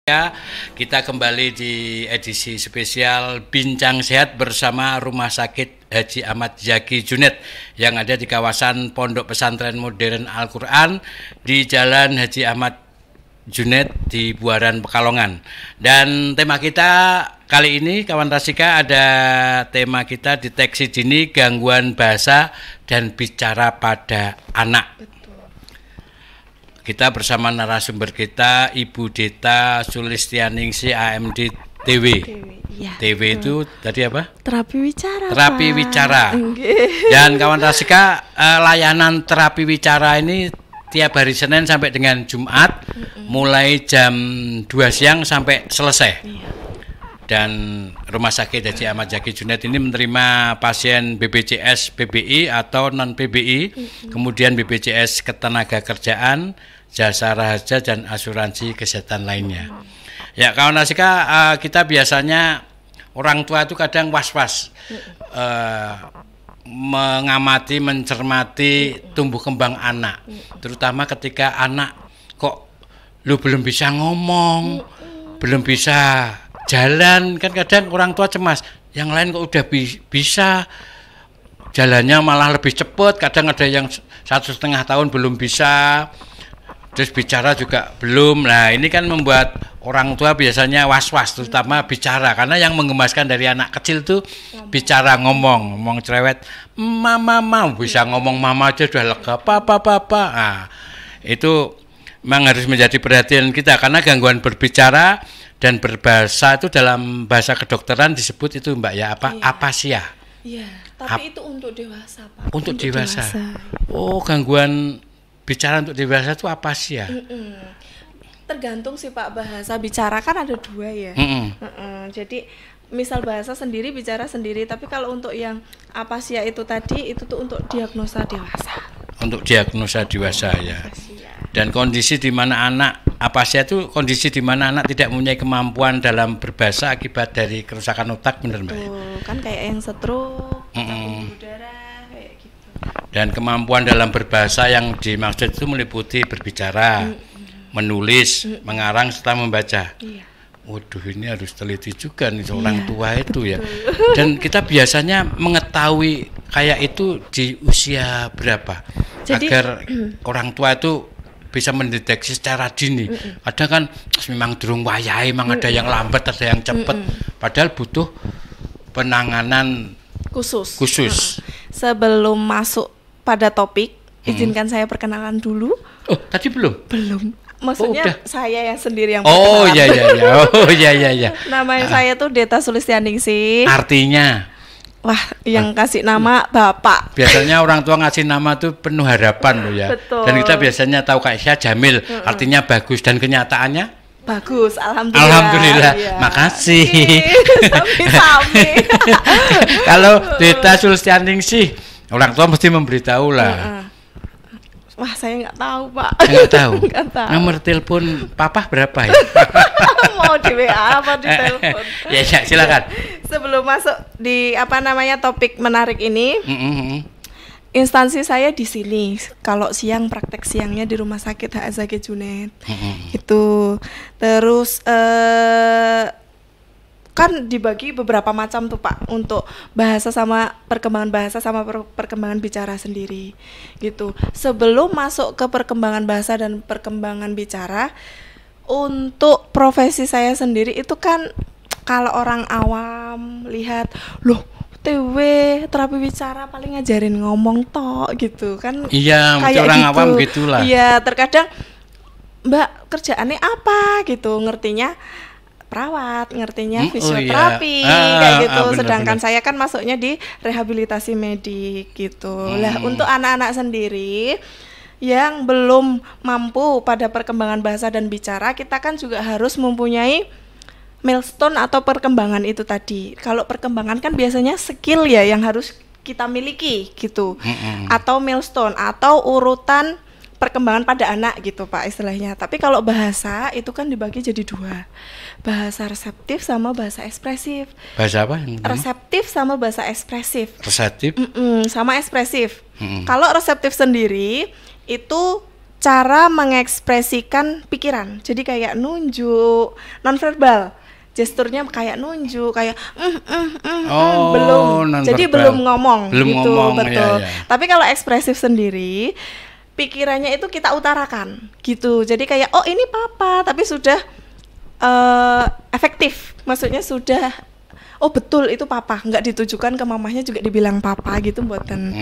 Ya, kita kembali di edisi spesial Bincang Sehat bersama Rumah Sakit Haji Ahmad Zaki Junet yang ada di kawasan Pondok Pesantren Modern Al-Quran di Jalan Haji Ahmad Junet di Buaran Pekalongan. Dan tema kita kali ini, kawan Rasika, ada tema kita deteksi dini gangguan bahasa dan bicara pada anak. Kita bersama narasumber kita Ibu Deta Sulistianingsih AMD TW. Ya, TW itu tadi apa? Terapi wicara. Terapi Pak. wicara. Okay. Dan kawan Rasika, layanan terapi wicara ini tiap hari Senin sampai dengan Jumat, mulai jam 2 siang sampai selesai. Iya. Dan Rumah Sakit Haji Ahmad Zaki Junet ini menerima pasien BPJS PBI atau non PBI, kemudian BPJS Ketenagakerjaan, jasa raharja dan asuransi kesehatan lainnya. Ya, kawan Rasika, kita biasanya orang tua itu kadang was-was mengamati, mencermati tumbuh kembang anak, terutama ketika anak kok lu belum bisa ngomong, belum bisa jalan, kan kadang orang tua cemas, yang lain kok udah bisa jalannya malah lebih cepat, kadang ada yang 1,5 tahun belum bisa, terus bicara juga belum. Nah, ini kan membuat orang tua biasanya was-was, terutama bicara, karena yang menggemaskan dari anak kecil tuh bicara, ngomong cerewet, mama bisa ngomong, mama aja udah lega, papa. Nah, itu memang harus menjadi perhatian kita, karena gangguan berbicara dan berbahasa itu dalam bahasa kedokteran disebut itu, Mbak, ya, apasia. Iya, tapi itu untuk dewasa, Pak. Untuk dewasa. Oh, gangguan bicara untuk dewasa itu apasia. Tergantung sih, Pak, bahasa bicara kan ada 2 ya. Jadi misal bahasa sendiri, bicara sendiri, tapi kalau untuk yang apasia itu tadi, itu tuh untuk diagnosa dewasa. Untuk diagnosa dewasa, ya. Dan kondisi di mana anak apasia itu kondisi di mana anak tidak mempunyai kemampuan dalam berbahasa akibat dari kerusakan otak, benar, Mbak? Kan kayak yang stroke, pembuluh darah, kayak gitu. Dan kemampuan dalam berbahasa yang dimaksud itu meliputi berbicara, menulis, mengarang serta membaca. Iya. Waduh, ini harus teliti juga nih orang tua itu, ya. Dan kita biasanya mengetahui kayak itu di usia berapa? Jadi, agar orang tua itu bisa mendeteksi secara dini. Ada kan memang durung wayahe, memang ada yang lambat, ada yang cepat. Padahal butuh penanganan khusus. Sebelum masuk pada topik, izinkan saya perkenalan dulu. Oh, tadi belum? Belum. Maksudnya saya yang sendiri yang perkenalan. Oh, iya. Namanya saya tuh Deta Sulistianingsih. Artinya? Wah, yang kasih nama Bapak. Biasanya orang tua ngasih nama tuh penuh harapan loh, ya. Betul. Dan kita biasanya tahu kayak saya Jamil, artinya bagus, dan kenyataannya bagus, alhamdulillah. Alhamdulillah, ya. Makasih. Sami-sami. Kalau Deta Sulistianingsih, orang tua mesti memberitahu lah. Wah, saya nggak tahu, Pak. Nggak tahu. Nggak tahu. Nomor telepon papa berapa ya? Mau di WA apa di telepon? Ya, silakan. Sebelum masuk di topik menarik ini, instansi saya di sini. Kalau siang praktek siangnya di Rumah Sakit HA Zaki Junet. Itu terus kan dibagi beberapa macam tuh, Pak, untuk bahasa sama perkembangan bahasa sama perkembangan bicara sendiri gitu. Sebelum masuk ke perkembangan bahasa dan perkembangan bicara, untuk profesi saya sendiri itu kan kalau orang awam lihat, loh, TW terapi bicara paling ngajarin ngomong tok gitu kan. Iya, kayak orang gitu. Awam gitulah. Iya, terkadang Mbak kerjaannya apa gitu, ngertinya perawat, ngertinya fisioterapi, kayak gitu. Sedangkan saya kan masuknya di rehabilitasi medik gitu. Lah, untuk anak-anak sendiri yang belum mampu pada perkembangan bahasa dan bicara, kita kan juga harus mempunyai milestone atau perkembangan itu tadi. Kalau perkembangan kan biasanya skill ya yang harus kita miliki gitu. Atau milestone atau urutan perkembangan pada anak gitu, Pak, istilahnya. Tapi kalau bahasa itu kan dibagi jadi 2. Bahasa reseptif sama bahasa ekspresif. Bahasa apa? Reseptif sama bahasa ekspresif. Reseptif? Sama ekspresif. Kalau reseptif sendiri itu cara mengekspresikan pikiran. Jadi kayak nunjuk, nonverbal. Gesturnya kayak nunjuk, kayak belum. Jadi belum ngomong gitu, betul. Ya. Tapi kalau ekspresif sendiri, pikirannya itu kita utarakan gitu. Jadi kayak oh ini papa, tapi sudah efektif. Maksudnya sudah oh betul itu papa, nggak ditujukan ke mamahnya juga dibilang papa gitu buatan.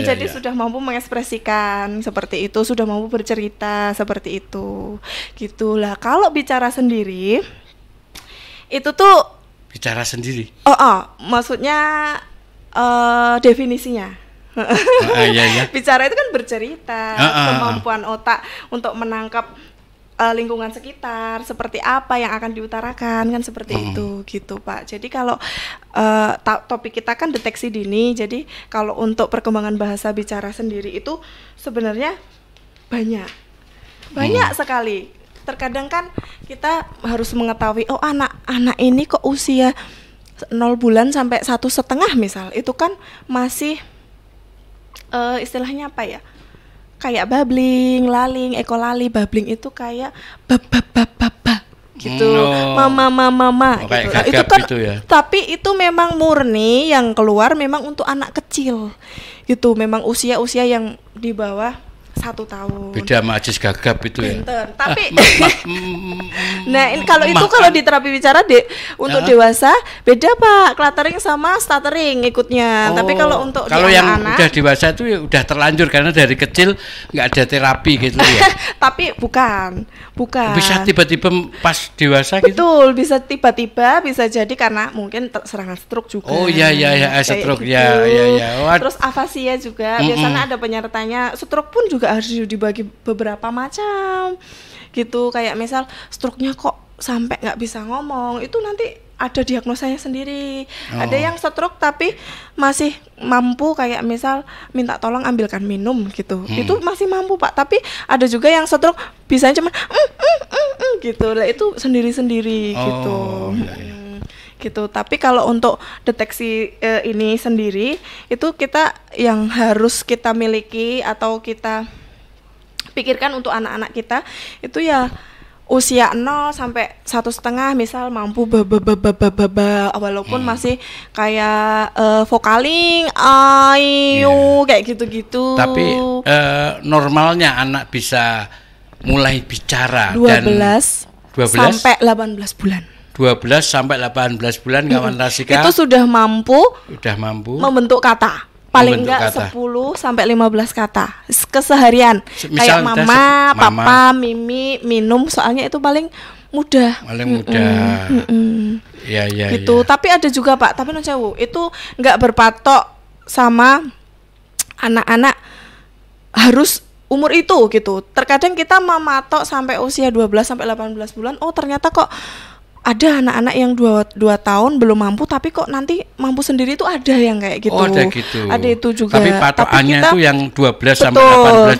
Jadi sudah mampu mengekspresikan seperti itu, sudah mampu bercerita seperti itu. Gitulah. Kalau bicara sendiri itu tuh bicara sendiri. Maksudnya definisinya. Iya. Bicara itu kan bercerita, kemampuan otak untuk menangkap lingkungan sekitar seperti apa yang akan diutarakan kan seperti itu gitu Pak. Jadi kalau topik kita kan deteksi dini, jadi kalau untuk perkembangan bahasa bicara sendiri itu sebenarnya banyak sekali. Terkadang kan kita harus mengetahui oh anak ini kok usia 0 bulan sampai 1,5 misal, itu kan masih istilahnya apa ya? Kayak babbling, laling, ekolali, babbling itu kayak baba gitu, mama gitu. Nah, itu kan gitu ya. Tapi itu memang murni yang keluar memang untuk anak kecil gitu, memang usia yang di bawah 1 tahun. Beda sama Ajis Gagap itu ya. Tapi nah kalau itu kalau di terapi bicara untuk dewasa beda Pak, cluttering sama stuttering ikutnya. Tapi kalau untuk yang anak-anak, udah dewasa itu ya udah terlanjur karena dari kecil nggak ada terapi gitu ya. Tapi bukan. Bisa tiba-tiba pas dewasa gitu. Betul, bisa tiba-tiba, bisa jadi karena mungkin serangan stroke juga. Oh iya stroke gitu. ya. Terus afasia juga. Biasanya ada penyertanya. Stroke pun juga harus dibagi beberapa macam gitu, kayak misal stroke-nya kok sampai nggak bisa ngomong, itu nanti ada diagnosanya sendiri. Ada yang stroke tapi masih mampu, kayak misal minta tolong ambilkan minum gitu, itu masih mampu Pak. Tapi ada juga yang stroke bisanya cuma gitu lah, itu sendiri-sendiri gitu. Gitu. Tapi kalau untuk deteksi ini sendiri itu kita yang harus kita miliki atau kita pikirkan untuk anak-anak kita itu ya usia 0 sampai 1,5 misal mampu walaupun masih kayak vokaling kayak gitu-gitu. Tapi normalnya anak bisa mulai bicara 12 sampai 18 bulan. 12 sampai 18 bulan kawan Rasika. Itu sudah mampu membentuk kata. Paling enggak 10 sampai 15 kata keseharian. Kayak mama, papa, mimi, minum, soalnya itu paling mudah. Iya. Gitu. Ya. Tapi ada juga Pak, tapi non sewu, itu enggak berpatok sama anak-anak harus umur itu gitu. Terkadang kita mematok sampai usia 12 sampai 18 bulan, oh ternyata kok ada anak-anak yang 2 tahun belum mampu tapi kok nanti mampu sendiri, itu ada yang kayak gitu. Oh, ada gitu. Ada itu juga. Tapi patokannya itu yang 12 sampai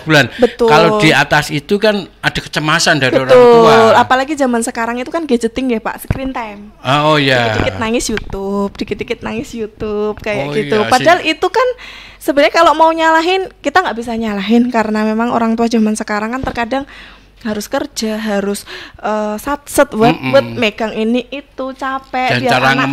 18 bulan. Betul. Kalau di atas itu kan ada kecemasan dari orang tua. Apalagi zaman sekarang itu kan gadgeting ya Pak, screen time. Oh iya. Dikit-dikit nangis YouTube kayak gitu. Padahal itu kan sebenarnya kalau mau nyalahin kita nggak bisa nyalahin, karena memang orang tua zaman sekarang kan terkadang harus kerja, harus satset buat megang ini itu, capek. Dan biar cara anak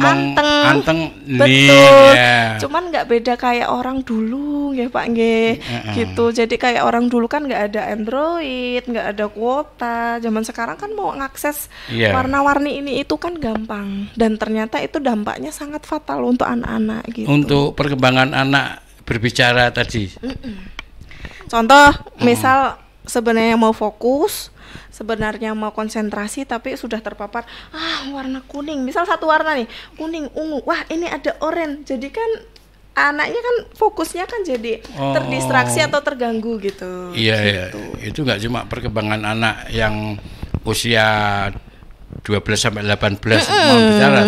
anteng betul. Cuman nggak beda kayak orang dulu ya Pak nggih. Gitu. Jadi kayak orang dulu kan nggak ada Android, nggak ada kuota. Zaman sekarang kan mau ngakses warna-warni ini itu kan gampang, dan ternyata itu dampaknya sangat fatal untuk anak-anak gitu. Untuk perkembangan anak berbicara tadi. Contoh misal sebenarnya mau fokus, sebenarnya mau konsentrasi, tapi sudah terpapar warna kuning, misal satu warna nih, kuning, ungu, wah ini ada oranye, jadi kan anaknya kan fokusnya kan jadi terdistraksi atau terganggu gitu. Iya, itu nggak cuma perkembangan anak yang usia 12 sampai 18 mau bicara.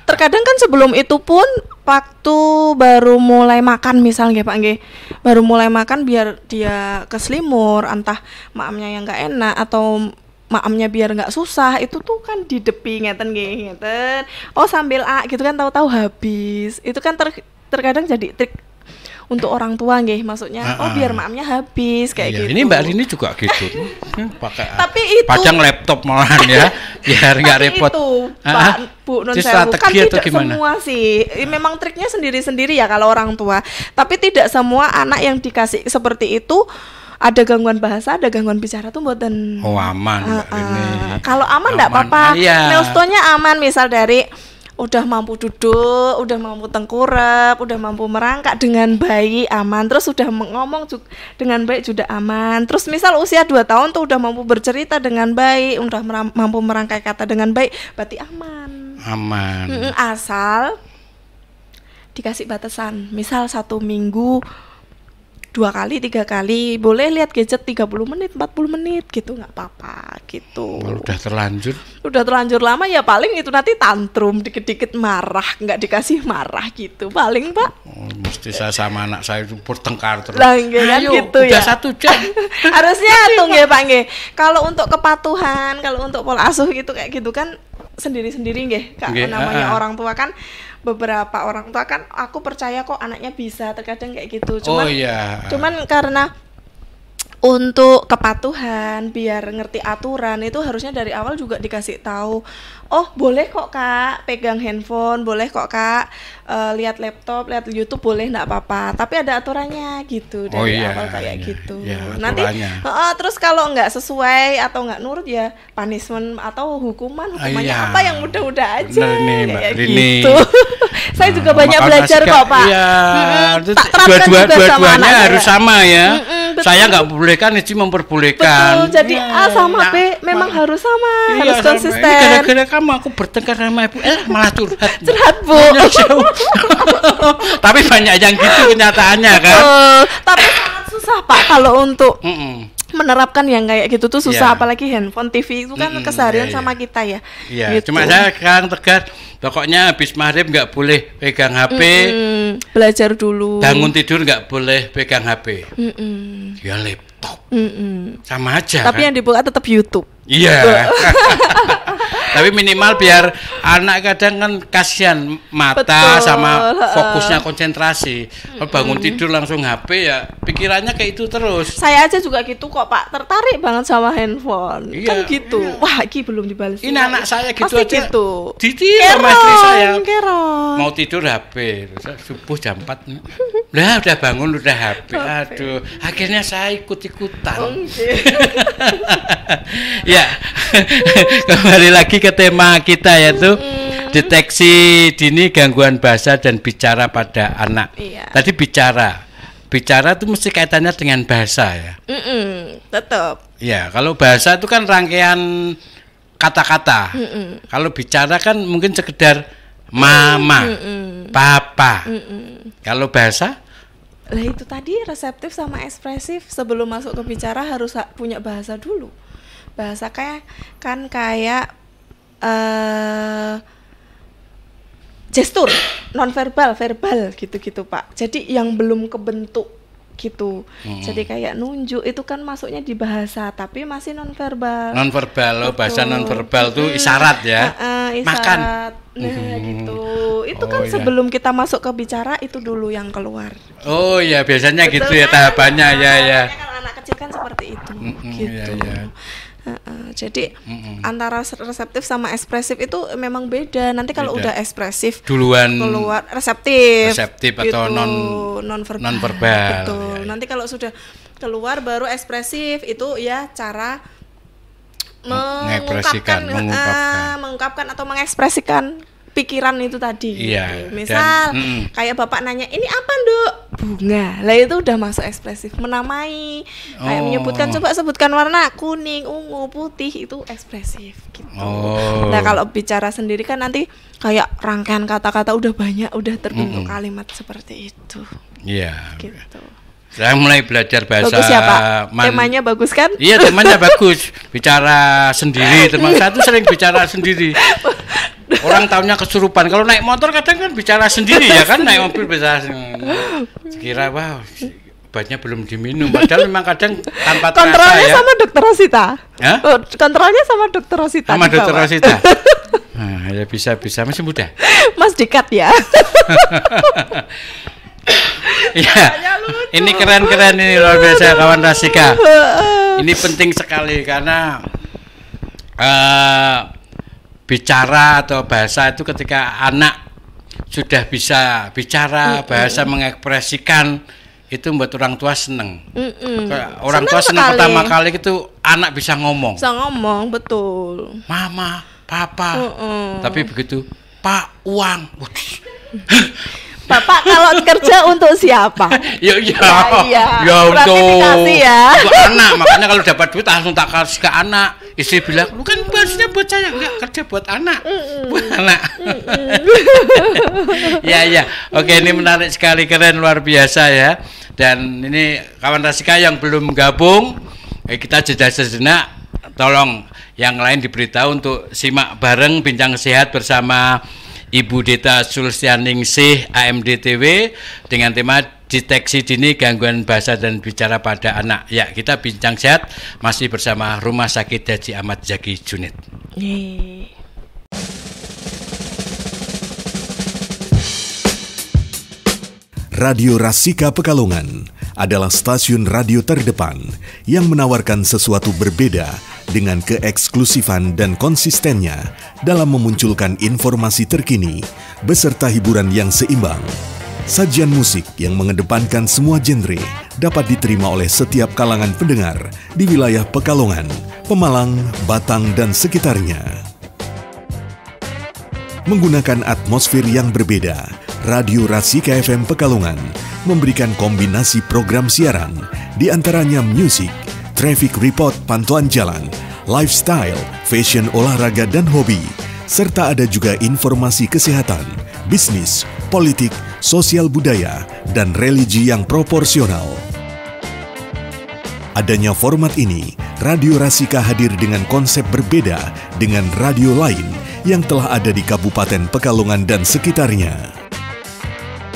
Terkadang kan sebelum itu pun waktu baru mulai makan misalnya Pak nggih. Baru mulai makan biar dia keselimur, entah maamnya yang enggak enak atau maamnya biar enggak susah, itu tuh kan didepi ngeten nggih, ngeten. Oh sambil gitu kan tahu-tahu habis. Itu kan terkadang jadi trik. untuk orang tua nggih, maksudnya biar maamnya habis kayak gitu. Ini Mbak Rini juga gitu. Pakai tapi itu padang laptop malahan ya, biar nggak repot. Itu Pak Bu Nun Sewu kan tidak semua sih. Memang triknya sendiri-sendiri ya kalau orang tua. Tapi tidak semua anak yang dikasih seperti itu ada gangguan bahasa, ada gangguan bicara tuh mboten. Oh aman ini. Kalau aman enggak apa-apa. Milestonya aman, misal dari udah mampu duduk, udah mampu tengkurap, udah mampu merangkak dengan baik, aman. Terus udah ngomong dengan baik juga aman. Terus misal usia 2 tahun tuh udah mampu bercerita dengan baik, udah mampu merangkai kata dengan baik, berarti aman. Aman. Asal dikasih batasan. Misal 1 minggu 2 kali, 3 kali, boleh lihat gadget 30 menit, 40 menit gitu, nggak apa-apa gitu. Kalau udah terlanjur lama ya paling itu nanti tantrum, dikit-dikit marah, nggak dikasih marah gitu, paling Pak. Mesti saya sama anak saya itu bertengkar terus. Ayo, gitu udah ya. 1 jam. Harusnya tuh nggih Pak nggih. Kalau untuk kepatuhan, kalau untuk pola asuh gitu kayak gitu kan sendiri-sendiri nggih, namanya orang tua kan. Beberapa orang tua kan aku percaya kok anaknya bisa, terkadang kayak gitu. Cuman karena untuk kepatuhan, biar ngerti aturan itu harusnya dari awal juga dikasih tahu. Oh boleh kok Kak pegang handphone, boleh kok Kak lihat laptop, lihat YouTube, boleh nggak apa-apa. Tapi ada aturannya gitu dari awal kayak gitu. Nanti terus kalau nggak sesuai atau nggak nurut ya punishment atau hukumannya apa yang mudah-mudah aja kayak gitu. Saya juga banyak belajar kok Pak. Dua-duanya harus sama ya. Saya nggak bolehkan, Eci memperbolehkan. Betul, jadi A sama B memang harus sama, harus konsisten. Gara-gara kamu aku bertengkar sama ibu, malah curhat. Curhat Bu. Tapi banyak yang gitu kenyataannya kan. Tapi sangat susah Pak kalau untuk menerapkan yang kayak gitu tuh susah, apalagi handphone, TV itu kan keseharian sama kita ya. Gitu. Cuma saya sekarang tegas, pokoknya habis maghrib nggak boleh pegang HP. Belajar dulu. Bangun tidur nggak boleh pegang HP. Ya laptop. Sama aja. Tapi yang dibuka tetap YouTube. Iya. Tapi minimal biar anak kadang kan kasihan mata sama fokusnya konsentrasi. Kalau bangun tidur langsung HP ya pikirannya kayak itu terus. Saya aja juga gitu kok Pak, tertarik banget sama handphone. Kan gitu. Wah, iki belum dibalas. Ini anak saya gitu pasti aja. Gitu. Ditil sama istri saya. Mau tidur HP, subuh jam 4. Lah udah bangun udah HP. Aduh, akhirnya saya ikut-ikutan. Ya. Kembali lagi ke tema kita yaitu deteksi dini gangguan bahasa dan bicara pada anak. Tadi bicara itu mesti kaitannya dengan bahasa ya. Tetap. Ya, kalau bahasa itu kan rangkaian kata-kata. Kalau bicara kan mungkin sekedar mama, papa. Kalau bahasa? Lah itu tadi reseptif sama ekspresif. Sebelum masuk ke bicara harus punya bahasa dulu. Bahasa kayak gestur, nonverbal, verbal gitu-gitu Pak. Jadi yang belum kebentuk gitu. Jadi kayak nunjuk itu kan masuknya di bahasa tapi masih nonverbal. Nonverbal, bahasa nonverbal tuh isyarat ya. Isyarat. Makan. Nah gitu. Itu kan sebelum kita masuk ke bicara itu dulu yang keluar. Oh ya biasanya betul, gitu ya tahapannya ya. Kalau anak kecil kan seperti itu. Gitu. Jadi antara reseptif sama ekspresif itu memang beda. Nanti kalau udah ekspresif duluan keluar reseptif gitu, atau nonverbal. Betul. Nanti kalau sudah keluar baru ekspresif itu ya cara mengungkapkan atau mengekspresikan pikiran itu tadi. Iya. Misal kayak bapak nanya, "Ini apa, Nduk?" Bunga. Lah itu udah masuk ekspresif, menamai. Kayak menyebutkan, coba sebutkan warna kuning, ungu, putih, itu ekspresif gitu. Nah, kalau bicara sendiri kan nanti kayak rangkaian kata-kata udah banyak, udah terbentuk kalimat seperti itu. Iya. Gitu. Saya mulai belajar bahasa. Bagus ya Pak, temanya bagus kan? Iya, temanya bagus. Bicara sendiri, teman saya tuh sering bicara sendiri. Orang tahunya kesurupan. Kalau naik motor kadang kan bicara sendiri ya kan, naik mobil bicara. Kira wah, obatnya belum diminum. Padahal memang kadang tanpa terasa ya. Kontrolnya sama Dokter Rosita. Hah? Kontrolnya sama Dokter Rosita. Sama Dokter Rosita. Nah, ya bisa masih muda. Mas Dikat ya. Ya, ini keren-keren ini luar biasa kawan Rasika. Ini penting sekali karena bicara atau bahasa itu ketika anak sudah bisa bicara, bahasa mengekspresikan, itu membuat orang tua seneng. Orang tua seneng pertama kali itu anak bisa ngomong. Bisa ngomong, betul. Mama, papa. Tapi begitu, Pak, uang. Bapak kalau kerja untuk siapa? Ya untuk anak. Makanya kalau dapat duit langsung tak kasih ke anak. Istri bilang, lu kan bosnya buat saya, enggak kerja buat anak. Buat anak. Ya. Oke, ini menarik sekali, keren, luar biasa ya. Dan ini kawan Rasika yang belum gabung, kita jeda sejenak. Tolong yang lain diberitahu untuk simak bareng bincang sehat bersama Ibu Deta Sulstianingsih AMDTW dengan tema deteksi dini gangguan bahasa dan bicara pada anak. Ya, kita bincang sehat masih bersama Rumah Sakit Haji Ahmad Zaki Junid. Radio Rasika Pekalongan adalah stasiun radio terdepan yang menawarkan sesuatu berbeda dengan keeksklusifan dan konsistennya dalam memunculkan informasi terkini beserta hiburan yang seimbang. Sajian musik yang mengedepankan semua genre dapat diterima oleh setiap kalangan pendengar di wilayah Pekalongan, Pemalang, Batang, dan sekitarnya. Menggunakan atmosfer yang berbeda, Radio Rasika FM Pekalongan memberikan kombinasi program siaran, di antaranya musik, traffic report pantauan jalan, lifestyle, fashion, olahraga, dan hobi, serta ada juga informasi kesehatan, bisnis, politik, sosial budaya, dan religi yang proporsional. Adanya format ini, Radio Rasika hadir dengan konsep berbeda dengan radio lain yang telah ada di Kabupaten Pekalongan dan sekitarnya.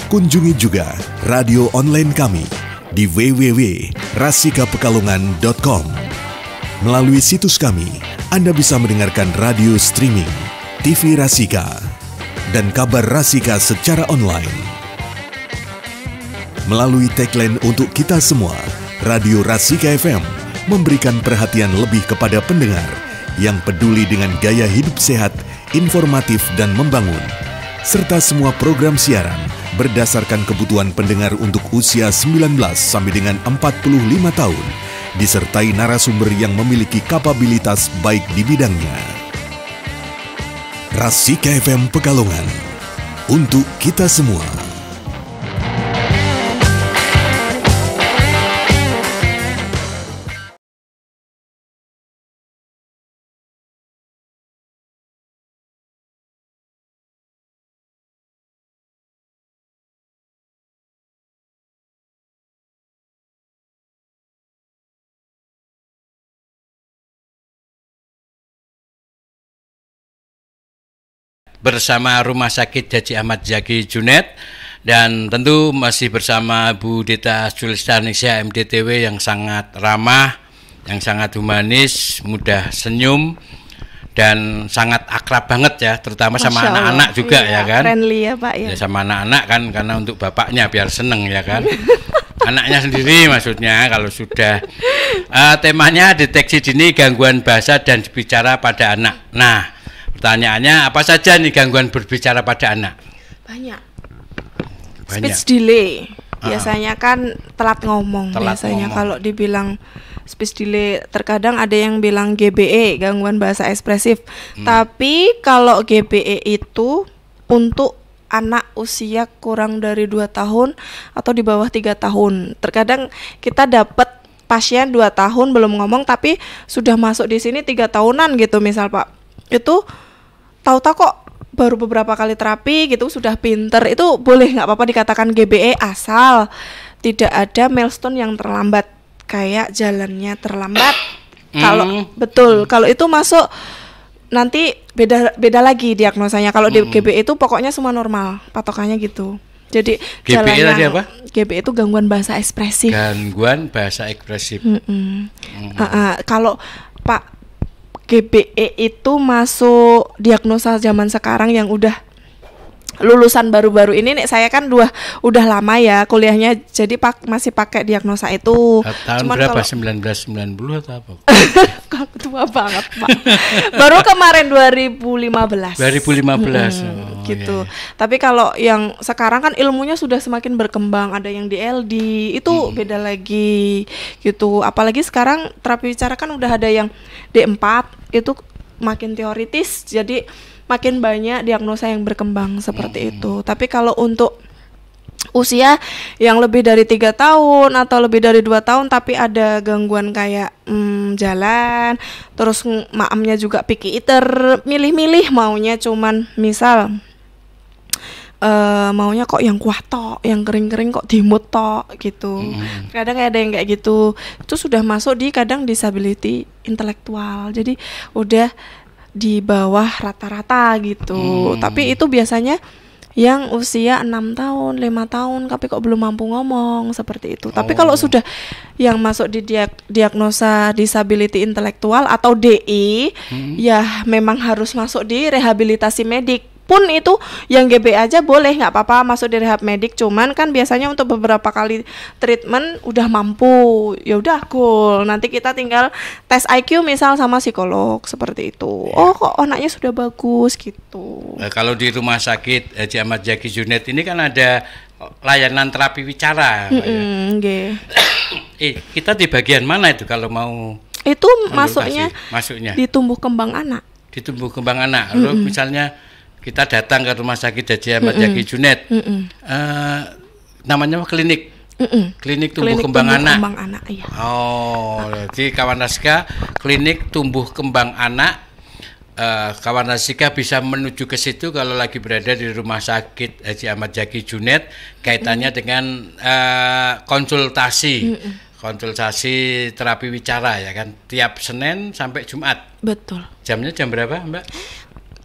Kunjungi juga radio online kami di www.rasikapekalongan.com. Melalui situs kami, Anda bisa mendengarkan radio streaming, TV Rasika, dan kabar Rasika secara online. Melalui tagline untuk kita semua, Radio Rasika FM memberikan perhatian lebih kepada pendengar yang peduli dengan gaya hidup sehat, informatif, dan membangun, serta semua program siaran berdasarkan kebutuhan pendengar untuk usia 19 sampai dengan 45 tahun, disertai narasumber yang memiliki kapabilitas baik di bidangnya. Rasika FM Pekalongan, untuk kita semua. Bersama Rumah Sakit Haji Ahmad Zaki Junid, dan tentu masih bersama Bu Deta Sulstianingsih MDTW yang sangat ramah, yang sangat humanis, mudah senyum, dan sangat akrab banget ya, terutama sama anak-anak juga. Iya, ya kan, friendly ya Pak ya. Sama anak-anak kan, karena untuk bapaknya biar seneng ya kan. Anaknya sendiri maksudnya kalau sudah temanya deteksi dini gangguan bahasa dan bicara pada anak. Nah, pertanyaannya, apa saja nih gangguan berbicara pada anak? Banyak. Speech delay. Biasanya kan telat ngomong. Kalau dibilang speech delay, terkadang ada yang bilang GBE, gangguan bahasa ekspresif. Tapi kalau GBE itu untuk anak usia kurang dari 2 tahun atau di bawah 3 tahun. Terkadang kita dapat pasien 2 tahun belum ngomong tapi sudah masuk di sini 3 tahunan gitu misal Pak. Itu tahu-tahu kok baru beberapa kali terapi gitu sudah pinter. Itu boleh nggak apa-apa dikatakan GBE asal tidak ada milestone yang terlambat, kayak jalannya terlambat. Kalau betul, kalau itu masuk nanti beda lagi diagnosanya. Kalau di GBE itu pokoknya semua normal, patokannya gitu. Jadi GBE tadi apa? GBE itu gangguan bahasa ekspresif. Gangguan bahasa ekspresif. Kalau Pak, GBE itu masuk diagnosa zaman sekarang yang udah lulusan baru-baru ini nih, saya kan udah lama ya kuliahnya, jadi masih pakai diagnosa itu. Tahun Cuman berapa? kalau, 1990 atau apa? tua banget Pak. Baru kemarin 2015. 2015. Gitu. Iya. Tapi kalau yang sekarang kan ilmunya sudah semakin berkembang, ada yang di LD itu beda lagi gitu. Apalagi sekarang terapi bicara kan udah ada yang D4 itu makin teoritis, jadi makin banyak diagnosa yang berkembang seperti itu. Tapi kalau untuk usia yang lebih dari 3 tahun atau lebih dari 2 tahun tapi ada gangguan kayak jalan, terus maamnya juga picky eater, milih-milih maunya cuman misal maunya kok yang kuah tok, yang kering-kering kok dimut tok gitu. Kadang ada yang kayak gitu. Itu sudah masuk di kadang disability intelektual. Jadi udah di bawah rata-rata gitu. Tapi itu biasanya yang usia 6 tahun, 5 tahun tapi kok belum mampu ngomong seperti itu. Tapi kalau sudah yang masuk di diagnosa disability intelektual atau DI, ya memang harus masuk di rehabilitasi medik. Pun itu yang GB aja boleh, nggak apa-apa masuk di rehab medik, cuman kan biasanya untuk beberapa kali treatment udah mampu, ya udah cool, nanti kita tinggal tes IQ misal sama psikolog seperti itu. Oh kok anaknya sudah bagus gitu. Kalau di rumah sakit Haji Ahmad Zaki Junet ini kan ada layanan terapi bicara. Kita di bagian mana itu kalau mau itu masuknya di tumbuh kembang anak. Di tumbuh kembang anak. Lalu misalnya kita datang ke rumah sakit Haji Ahmad Zaki Junet, namanya klinik, klinik tumbuh kembang anak. Iya. Oh, jadi kawan Rasika klinik tumbuh kembang anak, kawan Rasika bisa menuju ke situ kalau lagi berada di rumah sakit Haji Ahmad Zaki Junet, kaitannya dengan konsultasi terapi wicara ya kan, tiap Senin sampai Jumat. Betul. Jamnya jam berapa, Mbak?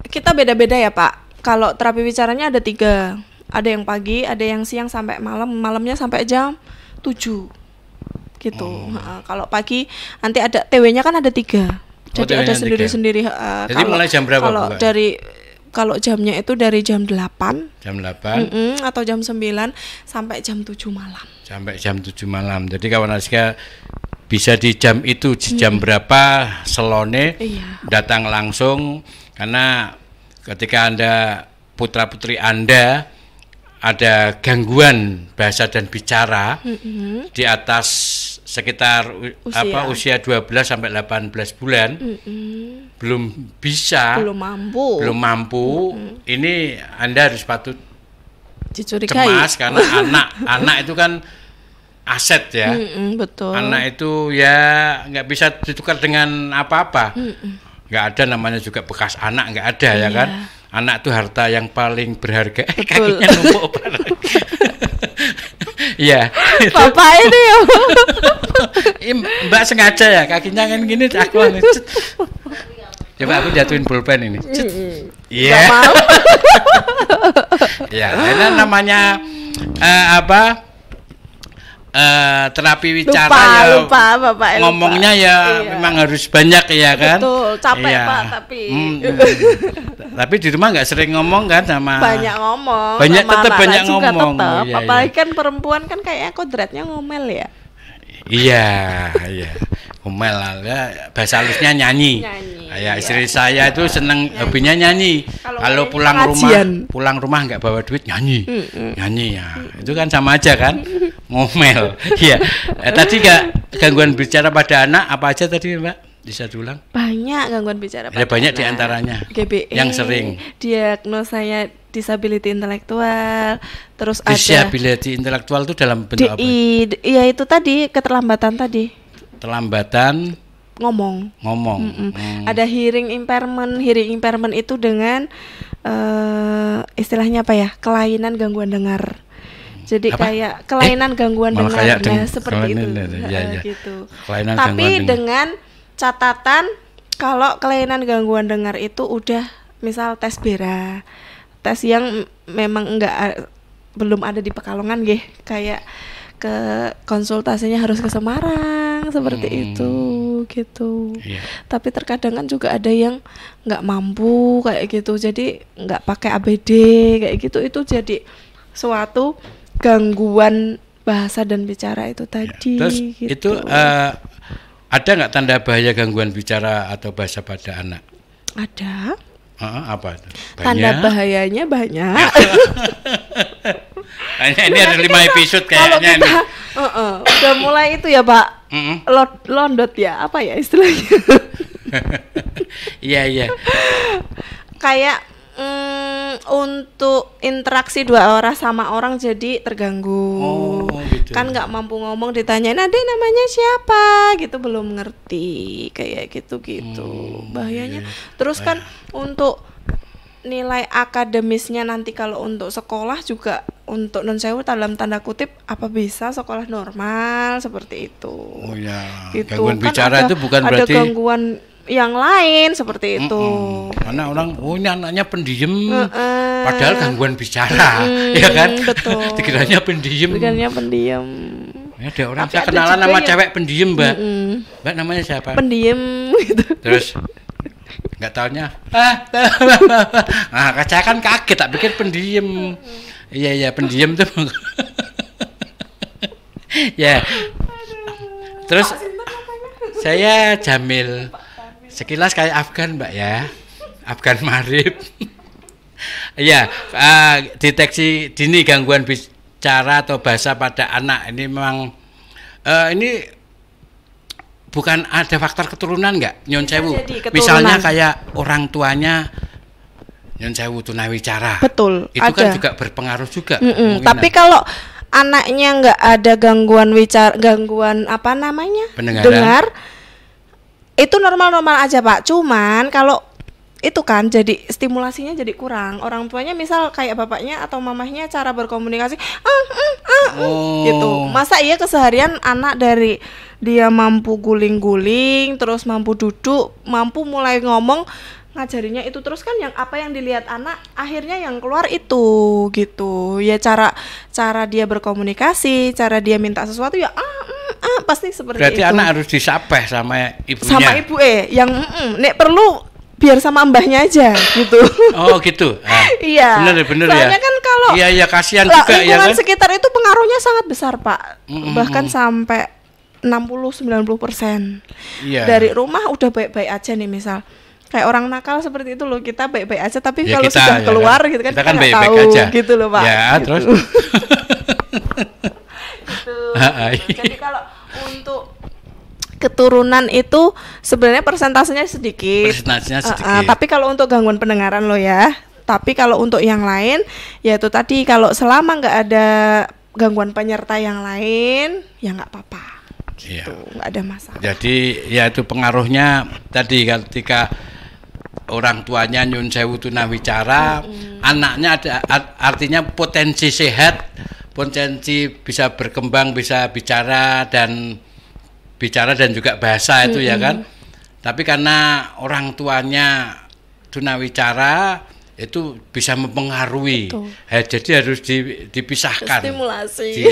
Kita beda-beda ya Pak. Kalau terapi bicaranya ada 3. Ada yang pagi, ada yang siang sampai malam. Malamnya sampai jam 7 gitu. Kalau pagi nanti ada TW-nya kan ada 3. Jadi ada sendiri-sendiri. Jadi mulai jam berapa? Kalau jamnya itu dari jam 8. Jam 8. Atau jam 9 sampai jam 7 malam. Sampai jam 7 malam. Jadi kawan Aska bisa di jam itu, di jam berapa selone datang langsung, karena ketika Anda, putra-putri Anda ada gangguan bahasa dan bicara di atas sekitar usia 12 sampai 18 bulan, belum mampu. Ini Anda harus patut dicurigai. Cemas karena anak itu kan aset ya. Betul. Anak itu ya nggak bisa ditukar dengan apa-apa. Nggak ada namanya juga bekas anak, nggak ada ya kan. Anak itu harta yang paling berharga. Kakinya numpuk bareng. Iya. Bapak ini ya. Mbak sengaja ya kakinya kan gini aku. Coba aku jatuhin pulpen ini. Iya. Ya, ini namanya terapi wicara lupa Bapak ngomongnya ya memang harus banyak ya kan. Betul, capek Pak tapi. Tapi di rumah nggak sering ngomong kan sama. Banyak ngomong. Tetap banyak ngomong. Iya, apalagi kan perempuan kan kayaknya kodratnya ngomel ya. Iya. Ngomel ya, bahasa halusnya nyanyi. Ya, istri saya itu seneng hobinya nyanyi. Kalau pulang rumah nggak bawa duit nyanyi ya. Itu kan sama aja kan, ngomel. Iya. Tadi gangguan bicara pada anak apa aja tadi Mbak? Bisa diulang? Banyak gangguan bicara pada anak. Banyak diantaranya. GBE. Yang sering. Diagnosanya disability intelektual. Terus disability intelektual itu dalam bentuk apa? Iya itu tadi keterlambatan tadi. Terlambatan ngomong. Ada hearing impairment itu dengan istilahnya apa ya, kelainan gangguan dengar. Jadi kayak kelainan gangguan dengar, seperti itu. Gitu. Tapi dengan catatan kalau kelainan gangguan dengar itu udah misal tes BERA, tes yang memang belum ada di Pekalongan kayak ke konsultasinya harus ke Semarang seperti itu gitu. Tapi terkadang kan juga ada yang nggak mampu kayak gitu, jadi nggak pakai ABD kayak gitu, itu jadi suatu gangguan bahasa dan bicara itu tadi. Terus gitu. itu ada nggak tanda bahaya gangguan bicara atau bahasa pada anak? Ada. Apa itu? Tanda bahayanya banyak. Ini ada 5 episode kayaknya kita, udah mulai itu ya Pak, londot ya, apa ya istilahnya? Iya. Kayak untuk interaksi dua orang sama orang jadi terganggu. Gitu. Kan nggak mampu ngomong, ditanyain Ade namanya siapa gitu, belum ngerti kayak gitu. Bahayanya. Terus kan untuk nilai akademisnya nanti kalau untuk sekolah juga, untuk non sewu dalam tanda kutip, apa bisa sekolah normal seperti itu. Gitu. Gangguan kan bicara itu bukan ada berarti gangguan yang lain seperti itu. Karena orang ini anaknya pendiam, padahal gangguan bicara, ya kan? Betul. Dikiranya pendiam. Ada orang tapi saya kenalan sama cewek pendiam, Mbak. Mbak namanya siapa? Pendiam gitu. Terus nggak taunya, saya kan kaget, tak pikir pendiam. Iya pendiam tuh. Ya. Terus saya Jamil. Sekilas kayak Afgan, Mbak ya. Afgan Marib. Iya, deteksi dini gangguan bicara atau bahasa pada anak ini memang ini bukan ada faktor keturunan nggak, Nyon Sewu? Misalnya kayak orang tuanya Nyon Sewu tunawicara. Betul. Itu ada. Kan juga berpengaruh juga. Tapi kalau anaknya nggak ada gangguan apa namanya? Dengar. Itu normal-normal aja Pak, cuman kalau itu kan jadi stimulasinya jadi kurang. Orang tuanya misal kayak bapaknya atau mamahnya cara berkomunikasi gitu. Masa iya keseharian anak dari dia mampu guling-guling, terus mampu duduk, mampu mulai ngomong, ngajarinya itu terus kan yang apa yang dilihat anak akhirnya yang keluar itu gitu. Ya cara dia berkomunikasi, cara dia minta sesuatu ya pasti seperti berarti itu. Berarti anak harus disapeh sama ibunya. Sama ibu yang nek perlu biar sama mbahnya aja gitu. Oh gitu. Iya. Bener ya. Soalnya kan kalau iya kasihan juga ya kan. Lingkungan sekitar itu pengaruhnya sangat besar Pak. Bahkan sampai 60-90%. Iya. Dari rumah udah baik-baik aja nih misal. Kayak orang nakal seperti itu loh, kita baik-baik aja tapi ya, kalau sudah keluar gitu kan kita kan nggak baik-baik tahu aja. gitu loh Pak. Ya gitu. Terus. Jadi kalau untuk keturunan itu sebenarnya persentasenya sedikit. Tapi kalau untuk gangguan pendengaran lo ya. Tapi kalau untuk yang lain, yaitu tadi kalau selama nggak ada gangguan penyerta yang lain, ya nggak apa-apa. Gitu, nggak ada masalah. Jadi ya itu pengaruhnya tadi ketika orang tuanya Nyun Sewu tunawicara, anaknya ada artinya potensi sehat, potensi bisa berkembang, bisa bicara dan juga bahasa itu ya kan. Tapi karena orang tuanya tunawicara itu bisa mempengaruhi. Jadi harus dipisahkan. Stimulasi.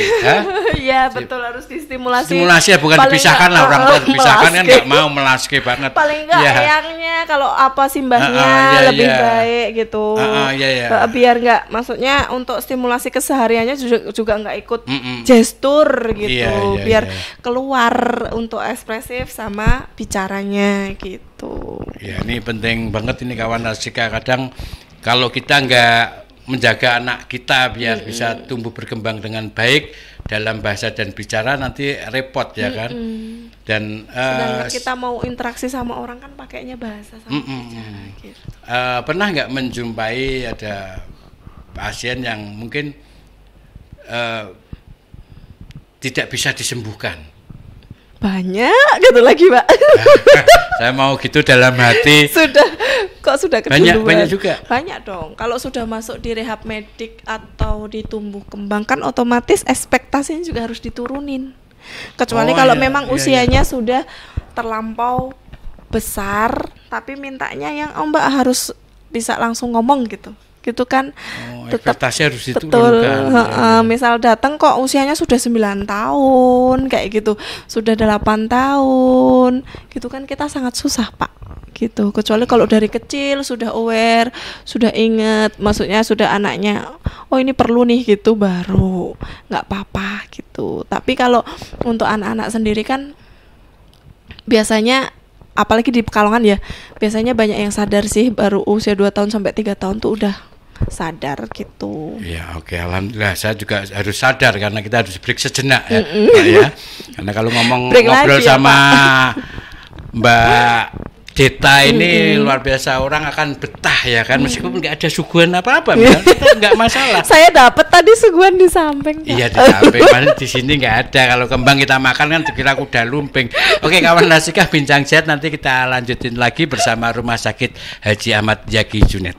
Iya betul, harus distimulasi. Stimulasi ya bukan paling dipisahkan lah, orang tua dipisahkan kan nggak mau, melaske banget. Paling nggak eyangnya kalau apa simbahnya lebih baik gitu. Biar nggak, maksudnya untuk stimulasi kesehariannya juga nggak ikut gestur gitu. Biar keluar untuk ekspresif sama bicaranya gitu. Ya ini penting banget ini kawan Rasika. Kadang kalau kita nggak menjaga anak kita biar bisa tumbuh berkembang dengan baik dalam bahasa dan bicara, nanti repot ya kan. Dan kita mau interaksi sama orang kan pakainya bahasa sama bicara gitu. Pernah nggak menjumpai ada pasien yang mungkin tidak bisa disembuhkan? Banyak gitu lagi Pak. Saya mau gitu dalam hati. Sudah keduluan. Banyak juga. Banyak dong. Kalau sudah masuk di rehab medik atau di tumbuh kembang kan otomatis ekspektasinya juga harus diturunin. Kecuali kalau memang usianya sudah terlampau besar, tapi mintanya yang Mbak harus bisa langsung ngomong gitu. gitu kan. Ekspektasi harus betul, diturunkan. misal datang kok usianya sudah 9 tahun kayak gitu, sudah 8 tahun gitu kan, kita sangat susah Pak gitu. Kecuali kalau dari kecil sudah aware, sudah inget, maksudnya sudah anaknya oh ini perlu nih gitu, baru nggak apa-apa gitu. Tapi kalau untuk anak-anak sendiri kan biasanya, apalagi di Pekalongan ya, biasanya banyak yang sadar sih baru usia 2 tahun sampai 3 tahun tuh udah sadar gitu. Ya oke, alhamdulillah saya juga harus sadar karena kita harus break sejenak ya, Mbak ya. Karena kalau ngobrol sama Mbak Deta ini luar biasa, orang akan betah ya kan, meskipun nggak ada suguhan apa-apa, nggak masalah. Saya dapat tadi suguhan di samping. Iya di samping, paling di sini nggak ada. Kalau kembang kita makan kan dikira kuda lumping. Oke kawan Rasika, bincang sehat nanti kita lanjutin lagi bersama Rumah Sakit Haji Ahmad Zaki Junet.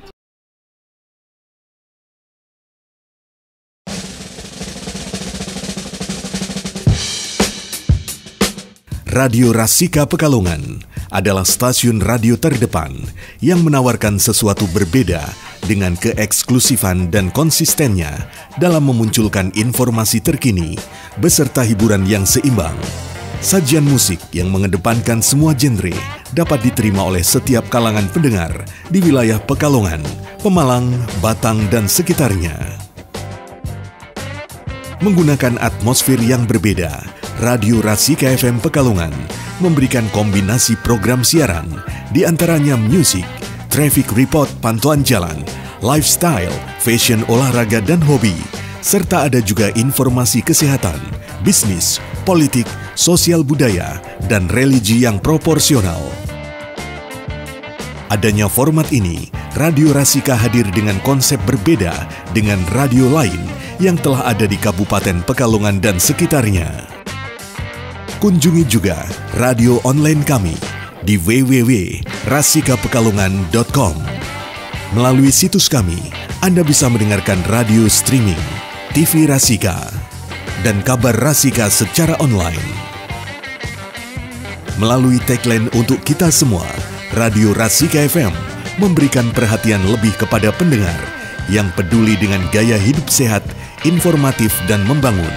Radio Rasika Pekalongan adalah stasiun radio terdepan yang menawarkan sesuatu berbeda dengan keeksklusifan dan konsistennya dalam memunculkan informasi terkini beserta hiburan yang seimbang. Sajian musik yang mengedepankan semua genre dapat diterima oleh setiap kalangan pendengar di wilayah Pekalongan, Pemalang, Batang, dan sekitarnya. Menggunakan atmosfer yang berbeda, Radio Rasika FM Pekalongan memberikan kombinasi program siaran, di antaranya musik, traffic report pantauan jalan, lifestyle, fashion olahraga dan hobi, serta ada juga informasi kesehatan, bisnis, politik, sosial budaya, dan religi yang proporsional. Adanya format ini, Radio Rasika hadir dengan konsep berbeda dengan radio lain yang telah ada di Kabupaten Pekalongan dan sekitarnya. Kunjungi juga radio online kami di www.rasikapekalongan.com. Melalui situs kami, Anda bisa mendengarkan radio streaming, TV Rasika, dan kabar Rasika secara online. Melalui tagline untuk kita semua, Radio Rasika FM memberikan perhatian lebih kepada pendengar yang peduli dengan gaya hidup sehat, informatif, dan membangun,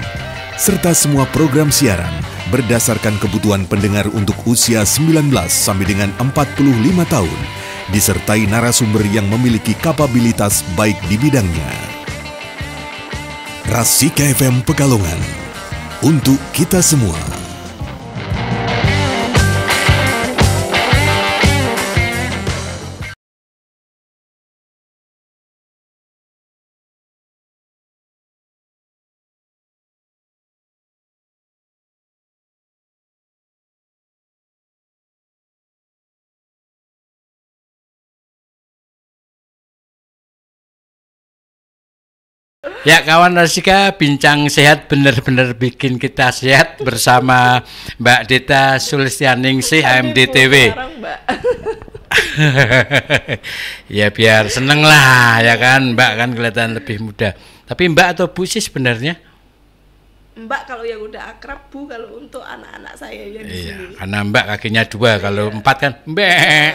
serta semua program siaran berdasarkan kebutuhan pendengar untuk usia 19 sampai dengan 45 tahun, disertai narasumber yang memiliki kapabilitas baik di bidangnya. Rasika FM Pekalongan, untuk kita semua. Ya kawan Rasika, bincang sehat benar-benar bikin kita sehat bersama Mbak Deta Sulistianingsih HMDTW. Ya biar seneng lah ya kan, Mbak kan kelihatan lebih muda. Tapi Mbak atau Bu sih sebenarnya? Mbak kalau yang udah akrab, Bu kalau untuk anak-anak saya yang di sini. Karena Mbak kakinya 2, kalau 4 kan Mbak.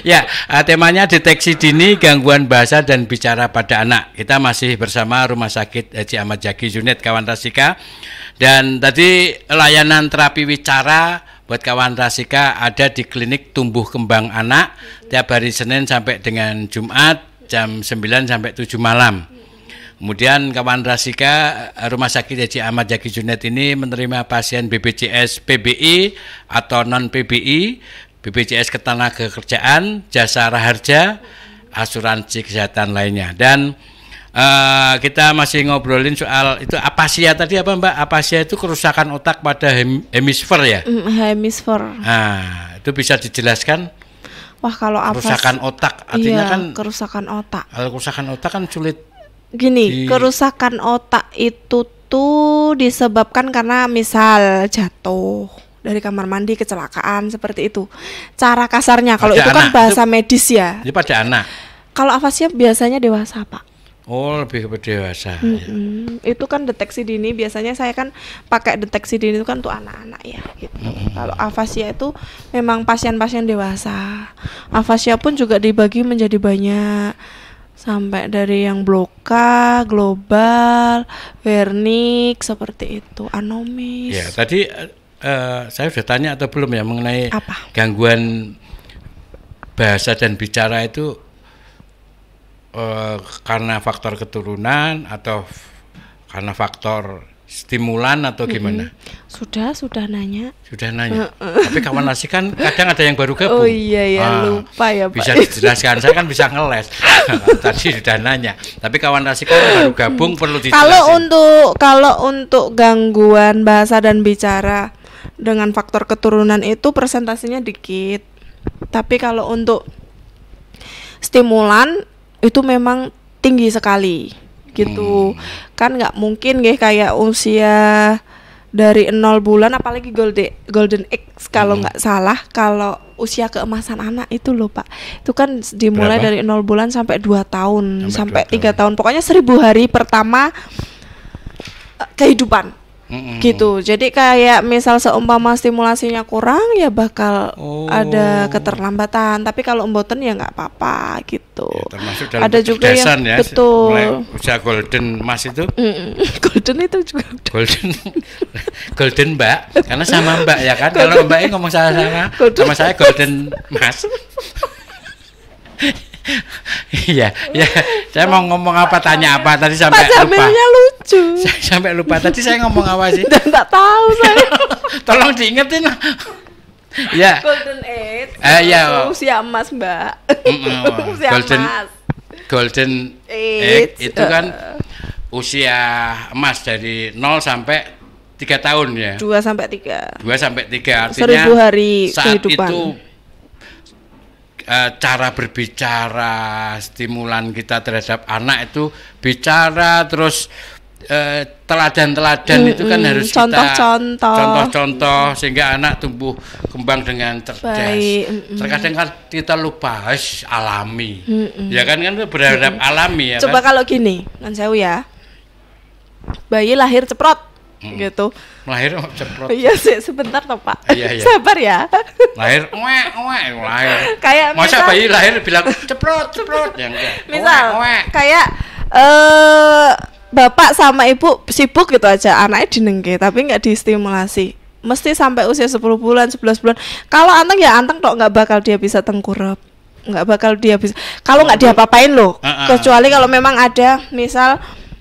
Ya, temanya deteksi dini gangguan bahasa dan bicara pada anak. Kita masih bersama Rumah Sakit Haji Ahmad Zaki Junet, kawan Rasika. Dan tadi layanan terapi wicara buat kawan Rasika ada di klinik tumbuh kembang anak tiap hari Senin sampai dengan Jumat jam 9 sampai 7 malam. Kemudian kawan Rasika, Rumah Sakit Haji Ahmad Zaki Junet ini menerima pasien BPJS PBI atau non PBI, BPJS Ketenagakerjaan, Jasa Raharja, asuransi kesehatan lainnya. Dan kita masih ngobrolin soal itu apasia tadi apa Mbak? Apasia itu kerusakan otak pada hemisfer ya? Hemisfer. Nah, itu bisa dijelaskan? Wah kalau kerusakan otak artinya iya, kan kerusakan otak. Kalau kerusakan otak kan sulit. Gini, kerusakan otak itu tuh disebabkan karena misal jatuh dari kamar mandi, kecelakaan seperti itu. Cara kasarnya, kalau itu kan bahasa medis ya. Jadi pada anak. Kalau afasia biasanya dewasa, Pak. Oh, lebih ke dewasa. Ya. Itu kan deteksi dini, biasanya saya kan pakai deteksi dini itu kan untuk anak-anak ya gitu. Kalau afasia itu memang pasien-pasien dewasa. Afasia pun juga dibagi menjadi banyak. sampai dari yang Bloka, Global, Wernicke seperti itu, Anomis. Ya, tadi saya sudah tanya atau belum ya mengenai apa? Gangguan bahasa dan bicara itu karena faktor keturunan atau karena faktor stimulan atau gimana? Sudah nanya. Sudah nanya. Tapi kawan nasi kan kadang ada yang baru gabung. Oh iya lupa ya Pak. Bisa dijelaskan, saya kan bisa ngeles. Tadi sudah nanya. Tapi kawan nasi kan baru gabung perlu dijelasin. Kalau untuk gangguan bahasa dan bicara dengan faktor keturunan itu persentasenya dikit. Tapi kalau untuk stimulan itu memang tinggi sekali. Gitu kan nggak mungkin kayak usia dari 0 bulan apalagi golden age kalau nggak salah, kalau usia keemasan anak itu loh Pak, itu kan dimulai dari 0 bulan sampai 2 tahun sampai 3 tahun, pokoknya 1000 hari pertama kehidupan. Gitu. Jadi kayak misal seumpama stimulasinya kurang ya bakal ada keterlambatan. Tapi kalau mboten ya nggak apa-apa gitu. Ya, termasuk dalam ada juga yang ya, betul. Mulai usia golden mas itu. Golden itu juga. Golden Mbak, karena sama Mbak ya kan. Kalau Mbaknya ngomong sama saya golden mas. Iya, ya. Saya mau ngomong apa, tanya apa tadi sampai lupa. Jamilnya lucu. Sampai lupa tadi saya ngomong apa sih? Dan tak tahu saya. Tolong diingetin. Ya. Golden age. Ya. Usia emas, Mbak. Usia golden, emas. Golden age itu kan usia emas dari 0 sampai 3 tahun ya. 2 sampai 3. 2 sampai 3 artinya 1000 hari saat kehidupan. itu cara berbicara, stimulan kita terhadap anak itu bicara terus teladan-teladan itu kan harus contoh-contoh sehingga anak tumbuh kembang dengan cerdas. Terkadang kan kita lupa alami, ya kan berhadap alami ya. Coba kan? Kalau gini, kan saya ya, bayi lahir ceprot. Gitu. Lahir ceprot. Iya sih, sebentar toh Pak. Iya. Sabar ya. Lahir lahir. Kayak masa bayi lahir bilang ceprot ya enggak. Misal kayak bapak sama ibu sibuk gitu aja, anaknya dinengke tapi nggak distimulasi. Mesti sampai usia 10 bulan, 11 bulan. Kalau anteng ya anteng tok, nggak bakal dia bisa tengkurap. Nggak bakal dia bisa. Kalau nggak diapa-apain loh. Kecuali kalau memang ada misal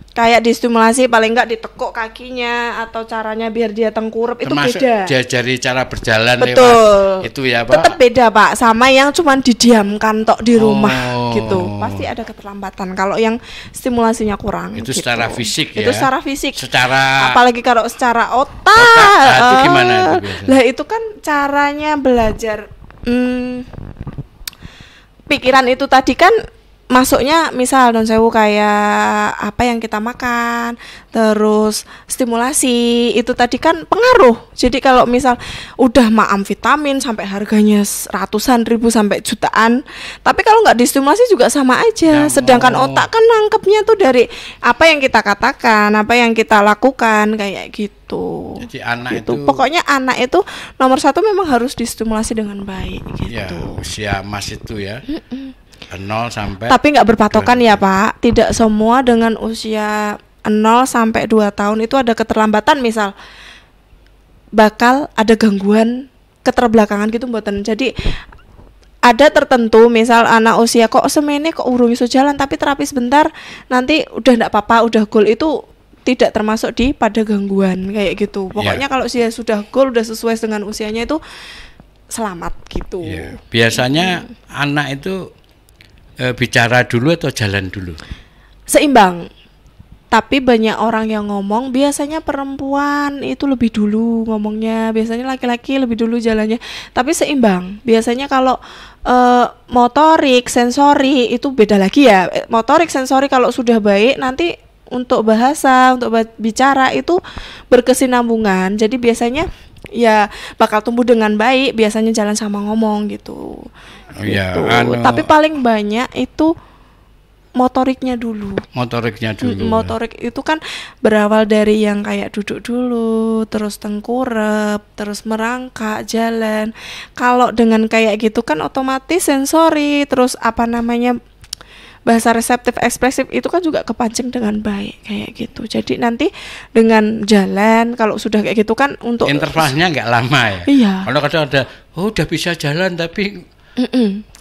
kayak distimulasi, paling enggak ditekuk kakinya atau caranya biar dia tengkurap, itu termasuk beda. Diajari cara berjalan. Betul. Lewat itu ya Pak. Tetap beda Pak, sama yang cuman didiamkan tok di rumah gitu. Pasti ada keterlambatan kalau yang stimulasinya kurang. Itu gitu. Secara fisik ya. Itu secara fisik. Secara apalagi kalau secara otak. Itu gimana itu biasanya? Lah itu kan caranya belajar pikiran itu tadi kan masuknya misal non sewu kayak apa yang kita makan, terus stimulasi itu tadi kan pengaruh. Jadi kalau misal udah maam vitamin sampai harganya ratusan ribu sampai jutaan, tapi kalau nggak distimulasi juga sama aja. Sedangkan otak kan nangkepnya tuh dari apa yang kita katakan, apa yang kita lakukan kayak gitu. Jadi anak gitu. Pokoknya anak itu nomor 1 memang harus distimulasi dengan baik gitu. Ya, usia emas itu ya. 0 sampai. Tapi nggak berpatokan ya Pak. Tidak semua dengan usia 0 sampai 2 tahun itu ada keterlambatan, misal bakal ada gangguan keterbelakangan gitu mboten. Jadi ada tertentu misal anak usia kok semene kok urung iso jalan tapi terapi sebentar nanti udah enggak apa-apa, udah goal, itu tidak termasuk di pada gangguan kayak gitu. Pokoknya kalau dia sudah goal, udah sesuai dengan usianya itu selamat gitu. Biasanya anak itu bicara dulu atau jalan dulu? Seimbang. Tapi banyak orang yang ngomong biasanya perempuan itu lebih dulu ngomongnya, biasanya laki-laki lebih dulu jalannya. Tapi seimbang. Biasanya kalau motorik, sensori itu beda lagi ya. Motorik, sensori kalau sudah baik nanti untuk bahasa, untuk bicara itu berkesinambungan. Jadi biasanya ya bakal tumbuh dengan baik, biasanya jalan sama ngomong gitu. Gitu. Tapi paling banyak itu motoriknya dulu. Motorik itu kan berawal dari yang kayak duduk dulu, terus tengkurap, terus merangkak, jalan. Kalau dengan kayak gitu kan otomatis sensori, terus bahasa reseptif ekspresif itu kan juga kepancing dengan baik kayak gitu. Jadi nanti dengan jalan kalau sudah kayak gitu kan untuk intervalnya nggak lama ya. Iya. Kalau kadang ada udah bisa jalan tapi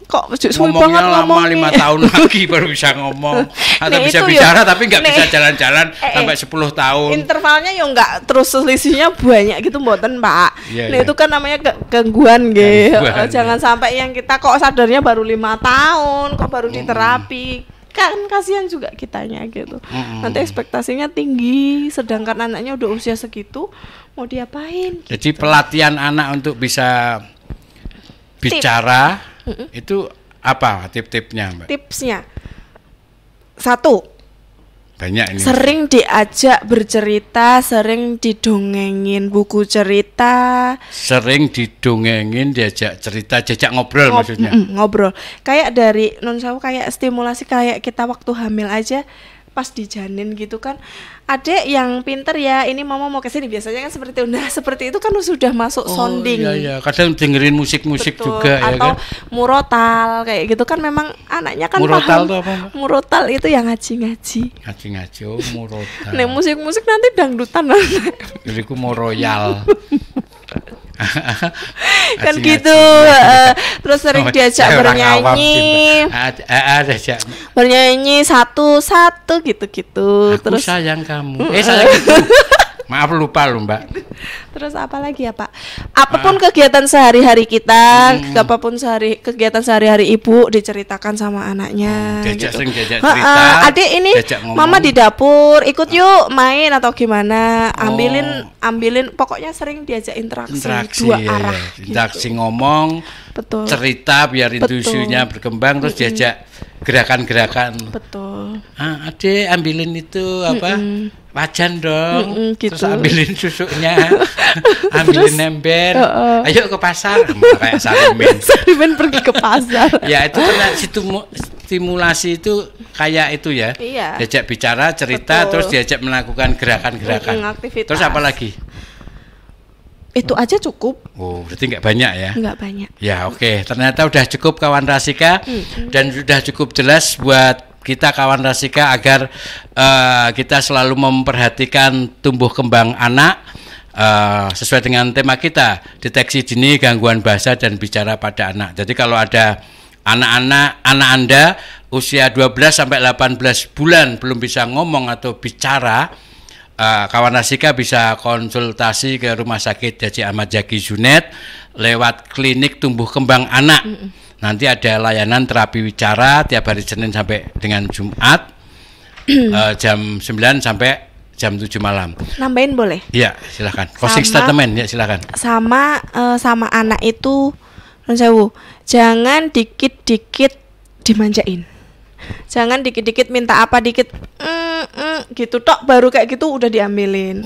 kok ngomongnya lama 5 tahun lagi baru bisa ngomong atau bisa bicara tapi nggak bisa jalan-jalan sampai 10 tahun. Intervalnya yo nggak terus selisihnya banyak gitu mboten Pak. Iya. Itu kan namanya gangguan gitu. Jangan sampai yang kita kok sadarnya baru 5 tahun kok baru diterapi. Kan kasihan juga kitanya gitu. Nanti ekspektasinya tinggi sedangkan anaknya udah usia segitu mau diapain? Jadi pelatihan anak untuk bisa bicara itu apa tip-tipnya Mbak? Tipsnya 1, banyak ini. sering diajak bercerita, sering didongengin buku cerita, sering didongengin, diajak cerita, diajak ngobrol maksudnya. Ngobrol. Kayak dari non sewu kayak stimulasi kayak kita waktu hamil aja pas dijanin gitu kan. Adek yang pinter ya, ini mama mau kesini biasanya kan seperti itu. Nah seperti itu kan sudah masuk sounding. Iya, kadang dengerin musik-musik juga atau ya kan. Murotal kayak gitu kan memang anaknya kan Murotal paham. itu apa Mbak? Murotal itu yang ngaji-ngaji. Ngaji-ngaji, murotal. Nih musik-musik nanti dangdutan. Jadi ku mau royal. Kan gitu. Terus sering diajak bernyanyi. Bernyanyi satu-satu gitu-gitu. Aku Terus sayang kamu. Sayang itu. Maaf lupa loh Mbak. Terus apa lagi ya Pak? Apapun kegiatan sehari-hari kita, apapun kegiatan sehari-hari ibu diceritakan sama anaknya. Diajak gitu. sering diajak cerita. Adik ini mama di dapur, ikut yuk main atau gimana? Ambilin, pokoknya sering diajak interaksi dua arah. Interaksi gitu. Ngomong, betul. cerita biar intuisinya berkembang, terus diajak gerakan-gerakan. Betul. Adik ambilin itu apa? Wajan dong, gitu. Terus ambilin susunya, ambilin ember, ayo ke pasar, kayak Sarimin pergi ke pasar. Ya itu karena stimulasi itu kayak itu ya, iya. Diajak bicara, cerita, betul. Terus diajak melakukan gerakan-gerakan. Terus apa lagi? Itu aja cukup. Oh, berarti nggak banyak ya? Nggak banyak. Ya oke. Ternyata udah cukup kawan Rasika dan sudah cukup jelas buat kita kawan Rasika agar kita selalu memperhatikan tumbuh kembang anak sesuai dengan tema kita, deteksi dini gangguan bahasa dan bicara pada anak. Jadi kalau ada anak Anda usia 12 sampai 18 bulan belum bisa ngomong atau bicara, kawan Rasika bisa konsultasi ke Rumah Sakit Haji Ahmad Zaki Junet lewat klinik tumbuh kembang anak. Nanti ada layanan terapi bicara tiap hari Senin sampai dengan Jumat jam 9 sampai jam 7 malam. Nambahin boleh? Iya, silakan. Closing statement ya silakan. Sama anak itu non sewu, jangan dikit-dikit dimanjain. Jangan dikit-dikit minta apa dikit gitu tok baru kayak gitu udah diambilin.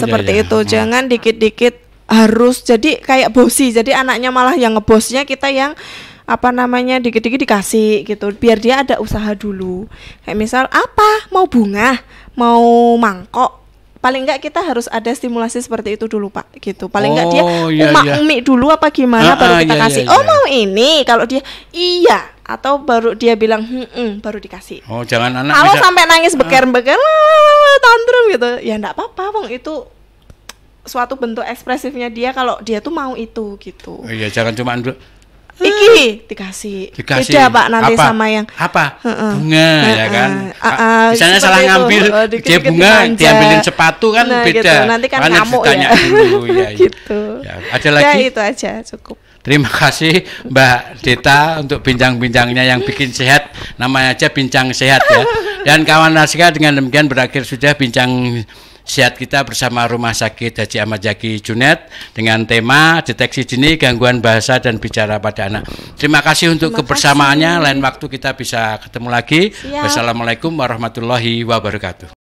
Seperti itu. Jangan dikit-dikit harus jadi kayak bosi. Jadi anaknya malah yang ngebosnya, kita yang dikit-dikit dikasih gitu. Biar dia ada usaha dulu. Kayak misal mau bunga, mau mangkok. Paling enggak kita harus ada stimulasi seperti itu dulu Pak gitu. Paling enggak dia umi dulu apa gimana baru kita kasih. Mau ini. Kalau dia iya atau baru dia bilang baru dikasih. Jangan anak kalau sampai nangis beker-beker tantrum gitu. Ya enggak apa-apa, Bang. Itu suatu bentuk ekspresifnya dia kalau dia tuh mau itu gitu. Iya, jangan cuma iki dikasih. Beda Pak nanti sama yang bunga ya kan. Misalnya salah ngambil dia bunga diambilin sepatu kan beda. Gitu. Nanti kan ngamuk ya. Dulu, ya. Gitu. Ya, ada lagi? Ya itu aja cukup. Terima kasih Mbak Deta untuk bincang-bincangnya yang bikin sehat. Namanya aja bincang sehat ya. Dan kawan Rasika, dengan demikian berakhir sudah bincang sehat kita bersama Rumah Sakit Haji Ahmad Zaki Junet dengan tema deteksi dini gangguan bahasa dan bicara pada anak. Terima kasih untuk kebersamaannya. Lain waktu kita bisa ketemu lagi. Wassalamualaikum warahmatullahi wabarakatuh.